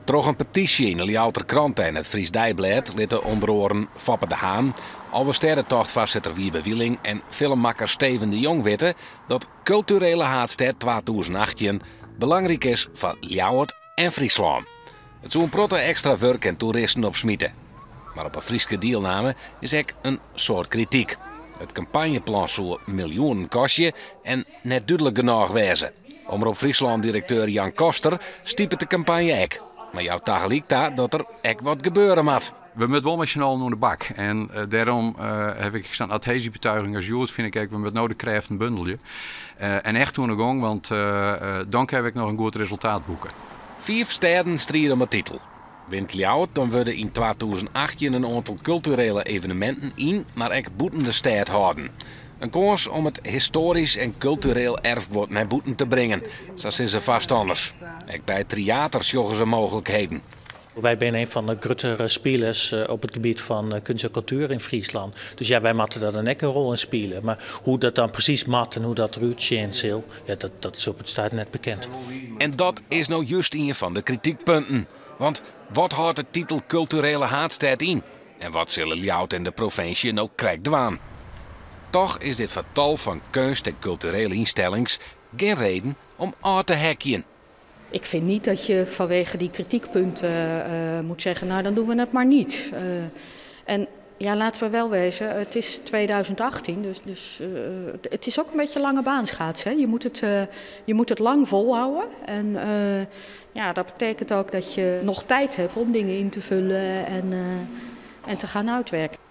Troch een petitie in de Ljouwter krant en het Fries Dijblad lieten onder oren Foppe de Haan, Alversterrentochtvoorzitter Wiebe Wieling en filmmaker Steven de Jong weten dat culturele haatstad 2018 belangrijk is voor Ljouwert en Friesland. Het zou een protte extra werk en toeristen opsmieten. Maar op een Frieske deelname is ook een soort kritiek. Het campagneplan zou miljoenen kosten en net duidelijk genoeg wezen. Omroep Friesland-directeur Jan Koster stiepet de campagne ek. Maar jou tegelijk dat er ek wat gebeuren moet. We moeten wel met z'n allen naar de bak. En daarom heb ik zo'n adhesiebetuiging als Joert, vind ik we met nodig krijgen een bundelje. En echt toen de gang, want dan heb ik nog een goed resultaat boeken. 5 steden strijden om de titel. Wint Ljouwert, dan worden in 2018 een aantal culturele evenementen in, maar ook boeten de stad houden. Een kans om het historisch en cultureel erfgoed naar boeten te brengen. Zo zijn ze vast anders. Ook bij theaters joggen ze mogelijkheden. Wij zijn een van de grotere spelers op het gebied van kunst en cultuur in Friesland. Dus ja, wij moeten daar dan ook een rol in spelen. Maar hoe dat dan precies mat en hoe dat eruit zien zal, ja, dat is op het staat net bekend. En dat is nou juist een van de kritiekpunten. Want wat houdt de titel culturele haatstad in? En wat zullen Ljouwert en de provincie nou krijgen? Toch is dit vertal van kunst- en culturele instellings geen reden om aan te hekjen. Ik vind niet dat je vanwege die kritiekpunten moet zeggen, nou dan doen we het maar niet. En ja, laten we wel wezen, het is 2018, dus het is ook een beetje lange baanschaats. Hè? Je moet het lang volhouden. En ja, dat betekent ook dat je nog tijd hebt om dingen in te vullen en te gaan uitwerken.